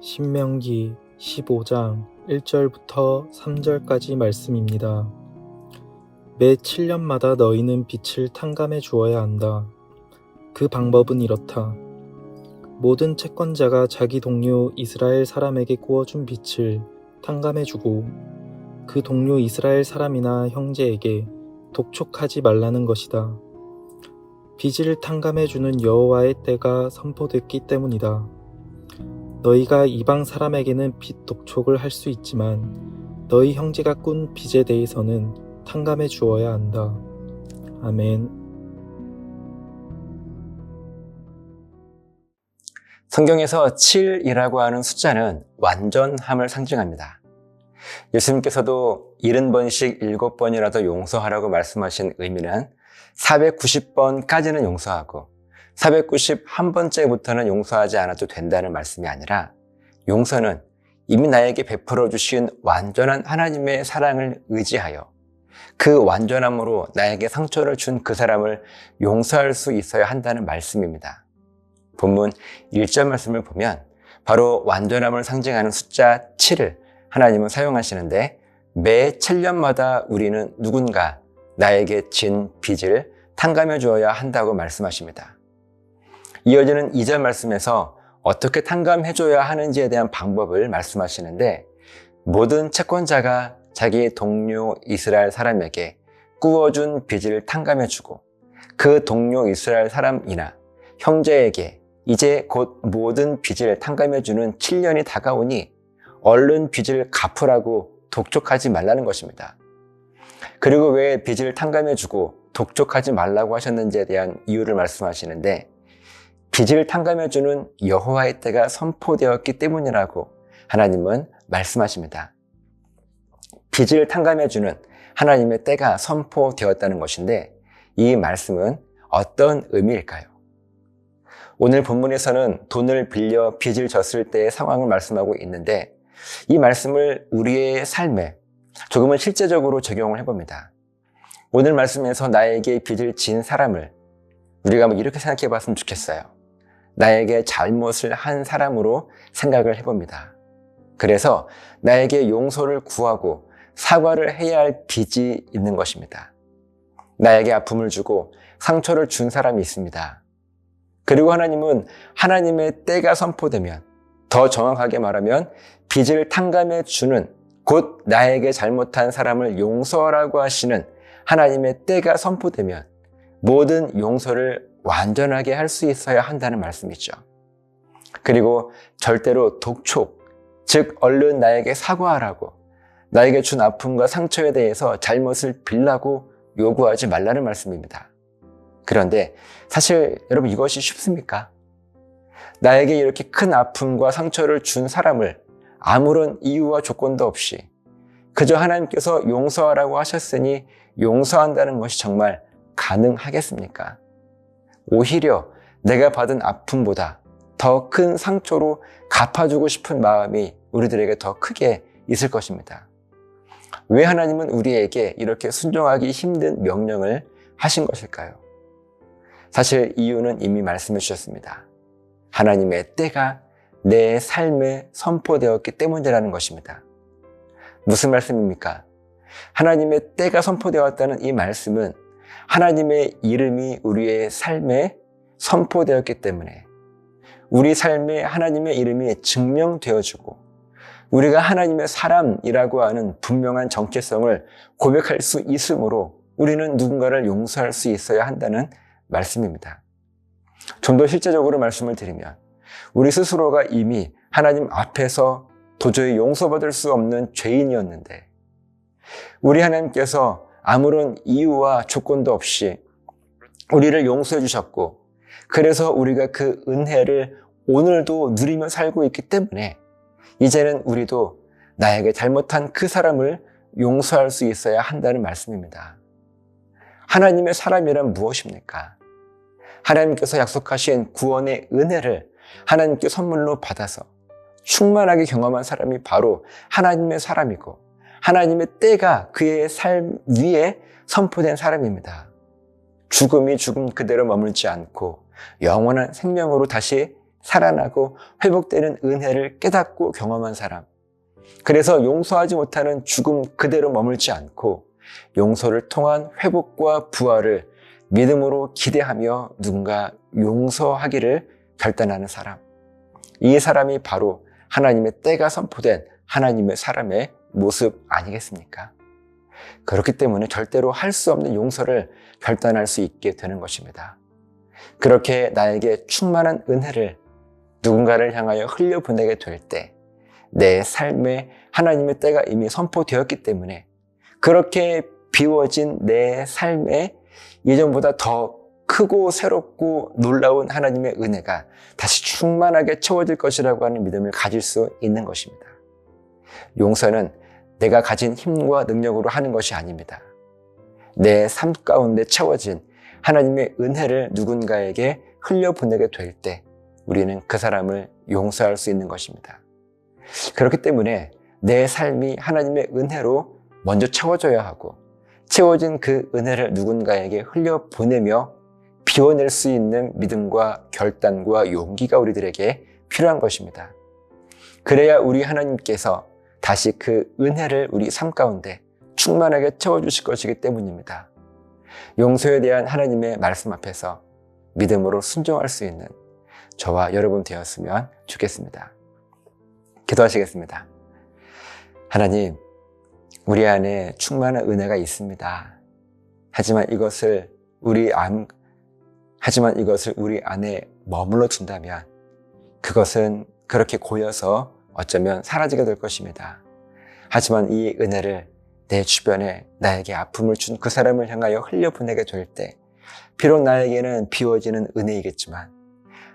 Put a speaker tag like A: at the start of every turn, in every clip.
A: 신명기 15장 1절부터 3절까지 말씀입니다. 매 7년마다 너희는 빛을 탕감해 주어야 한다. 그 방법은 이렇다. 모든 채권자가 자기 동료 이스라엘 사람에게 구워준 빛을 탕감해 주고 그 동료 이스라엘 사람이나 형제에게 독촉하지 말라는 것이다. 빚을 탕감해 주는 여호와의 때가 선포됐기 때문이다. 너희가 이방 사람에게는 빚 독촉을 할 수 있지만 너희 형제가 꾼 빚에 대해서는 탕감해 주어야 한다. 아멘.
B: 성경에서 7이라고 하는 숫자는 완전함을 상징합니다. 예수님께서도 70번씩 7번이라도 용서하라고 말씀하신 의미는 490번까지는 용서하고 491번째부터는 용서하지 않아도 된다는 말씀이 아니라, 용서는 이미 나에게 베풀어 주신 완전한 하나님의 사랑을 의지하여 그 완전함으로 나에게 상처를 준 그 사람을 용서할 수 있어야 한다는 말씀입니다. 본문 1절 말씀을 보면 바로 완전함을 상징하는 숫자 7을 하나님은 사용하시는데, 매 7년마다 우리는 누군가 나에게 진 빚을 탕감해 주어야 한다고 말씀하십니다. 이어지는 2절 말씀에서 어떻게 탕감해 줘야 하는지에 대한 방법을 말씀하시는데, 모든 채권자가 자기 동료 이스라엘 사람에게 구워준 빚을 탕감해 주고 그 동료 이스라엘 사람이나 형제에게 이제 곧 모든 빚을 탕감해 주는 7년이 다가오니 얼른 빚을 갚으라고 독촉하지 말라는 것입니다. 그리고 왜 빚을 탕감해 주고 독촉하지 말라고 하셨는지에 대한 이유를 말씀하시는데, 빚을 탕감해 주는 여호와의 때가 선포되었기 때문이라고 하나님은 말씀하십니다. 빚을 탕감해 주는 하나님의 때가 선포되었다는 것인데, 이 말씀은 어떤 의미일까요? 오늘 본문에서는 돈을 빌려 빚을 졌을 때의 상황을 말씀하고 있는데, 이 말씀을 우리의 삶에 조금은 실제적으로 적용을 해봅니다. 오늘 말씀에서 나에게 빚을 진 사람을 우리가 이렇게 생각해 봤으면 좋겠어요. 나에게 잘못을 한 사람으로 생각을 해봅니다. 그래서 나에게 용서를 구하고 사과를 해야 할 빚이 있는 것입니다. 나에게 아픔을 주고 상처를 준 사람이 있습니다. 그리고 하나님은 하나님의 때가 선포되면, 더 정확하게 말하면 빚을 탕감해 주는, 곧 나에게 잘못한 사람을 용서하라고 하시는 하나님의 때가 선포되면 모든 용서를 완전하게 할 수 있어야 한다는 말씀이죠. 그리고 절대로 독촉, 즉 얼른 나에게 사과하라고, 나에게 준 아픔과 상처에 대해서 잘못을 빌라고 요구하지 말라는 말씀입니다. 그런데 사실 여러분, 이것이 쉽습니까? 나에게 이렇게 큰 아픔과 상처를 준 사람을 아무런 이유와 조건도 없이 그저 하나님께서 용서하라고 하셨으니 용서한다는 것이 정말 가능하겠습니까? 오히려 내가 받은 아픔보다 더 큰 상처로 갚아주고 싶은 마음이 우리들에게 더 크게 있을 것입니다. 왜 하나님은 우리에게 이렇게 순종하기 힘든 명령을 하신 것일까요? 사실 이유는 이미 말씀해 주셨습니다. 하나님의 때가 내 삶에 선포되었기 때문이라는 것입니다. 무슨 말씀입니까? 하나님의 때가 선포되었다는 이 말씀은 하나님의 이름이 우리의 삶에 선포되었기 때문에 우리 삶에 하나님의 이름이 증명되어지고 우리가 하나님의 사람이라고 하는 분명한 정체성을 고백할 수 있으므로 우리는 누군가를 용서할 수 있어야 한다는 말씀입니다. 좀 더 실제적으로 말씀을 드리면, 우리 스스로가 이미 하나님 앞에서 도저히 용서받을 수 없는 죄인이었는데 우리 하나님께서 아무런 이유와 조건도 없이 우리를 용서해 주셨고, 그래서 우리가 그 은혜를 오늘도 누리며 살고 있기 때문에 이제는 우리도 나에게 잘못한 그 사람을 용서할 수 있어야 한다는 말씀입니다. 하나님의 사람이란 무엇입니까? 하나님께서 약속하신 구원의 은혜를 하나님께 선물로 받아서 충만하게 경험한 사람이 바로 하나님의 사람이고, 하나님의 때가 그의 삶 위에 선포된 사람입니다. 죽음이 죽음 그대로 머물지 않고 영원한 생명으로 다시 살아나고 회복되는 은혜를 깨닫고 경험한 사람. 그래서 용서하지 못하는 죽음 그대로 머물지 않고 용서를 통한 회복과 부활을 믿음으로 기대하며 누군가 용서하기를 결단하는 사람. 이 사람이 바로 하나님의 때가 선포된 하나님의 사람의 모습 아니겠습니까? 그렇기 때문에 절대로 할 수 없는 용서를 결단할 수 있게 되는 것입니다. 그렇게 나에게 충만한 은혜를 누군가를 향하여 흘려보내게 될 때 내 삶에 하나님의 때가 이미 선포되었기 때문에 그렇게 비워진 내 삶에 예전보다 더 크고 새롭고 놀라운 하나님의 은혜가 다시 충만하게 채워질 것이라고 하는 믿음을 가질 수 있는 것입니다. 용서는 내가 가진 힘과 능력으로 하는 것이 아닙니다. 내 삶 가운데 채워진 하나님의 은혜를 누군가에게 흘려보내게 될 때 우리는 그 사람을 용서할 수 있는 것입니다. 그렇기 때문에 내 삶이 하나님의 은혜로 먼저 채워져야 하고 채워진 그 은혜를 누군가에게 흘려보내며 비워낼 수 있는 믿음과 결단과 용기가 우리들에게 필요한 것입니다. 그래야 우리 하나님께서 다시 그 은혜를 우리 삶 가운데 충만하게 채워주실 것이기 때문입니다. 용서에 대한 하나님의 말씀 앞에서 믿음으로 순종할 수 있는 저와 여러분 되었으면 좋겠습니다. 기도하시겠습니다. 하나님, 우리 안에 충만한 은혜가 있습니다. 하지만 이것을 우리 안에 머물러 둔다면 그것은 그렇게 고여서 어쩌면 사라지게 될 것입니다. 하지만 이 은혜를 내 주변에 나에게 아픔을 준 그 사람을 향하여 흘려보내게 될 때 비록 나에게는 비워지는 은혜이겠지만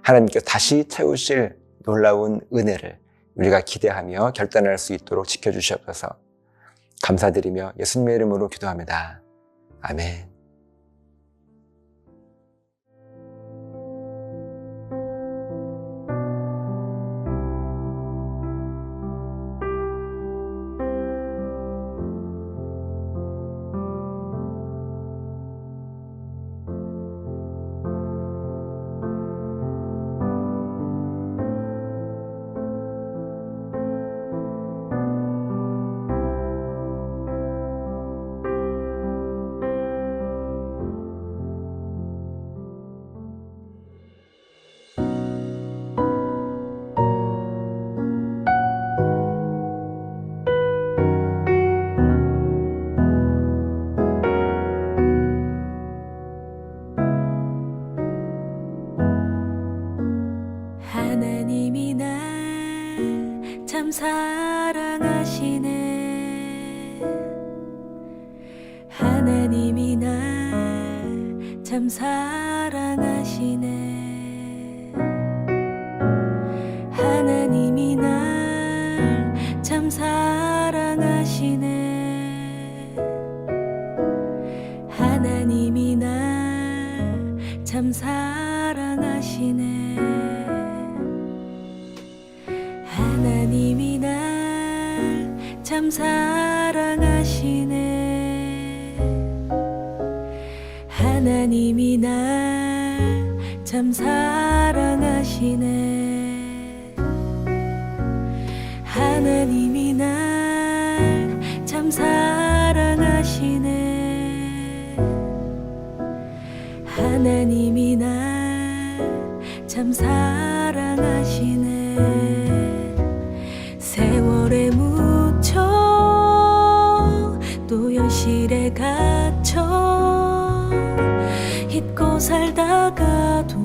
B: 하나님께서 다시 채우실 놀라운 은혜를 우리가 기대하며 결단할 수 있도록 지켜주시옵소서. 감사드리며 예수님의 이름으로 기도합니다. 아멘.
C: 하나님이 날 참 사랑하시네. 하나님이 날 참 사랑하시네. 하나님이 날 참 사랑하시네. 하나님이 날 참 사랑하시네. 하나님이 날 참 사랑하시네. 하나님이 날 참 사랑하시네. 하나님이 날 참 사랑하시네. 하나님이 날 참 사랑하시네. 세월에 묻혀 또 현실에 갇혀 잊고 살다가도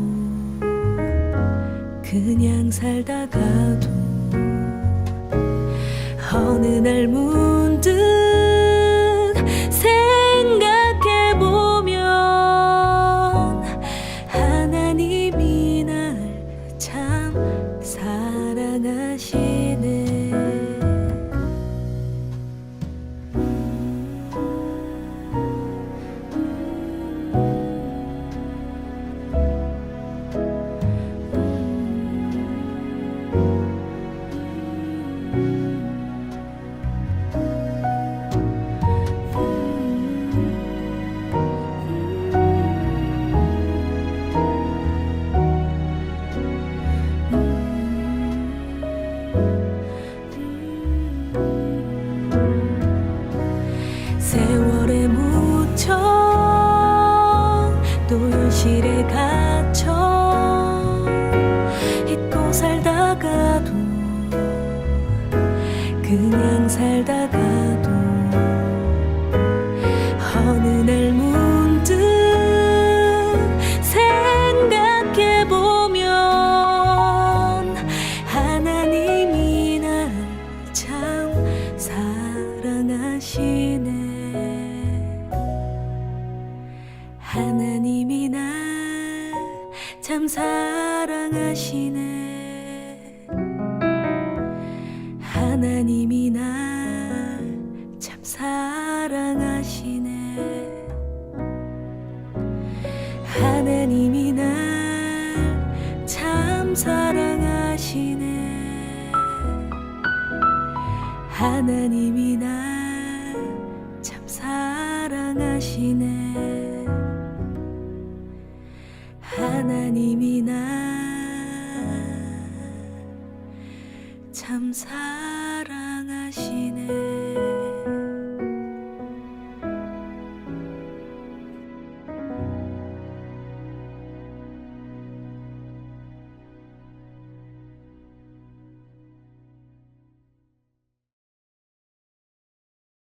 C: 그냥 살다가도 어느 날 문득 생각해보면 하나님이 날 참 사랑하시네. 거실에 갇혀 잊고 살다가도 그냥 살다가도 어느 날 문득 생각해보면 하나님이 날 참 사랑하시네. 하나님이 날 참 사랑하시네. 하나님이 날 참 사랑하시네. 하나님이 날 참 사랑하시네. 하나님이 날 참 사랑하시네. 하나님이 날 참 사랑하시네.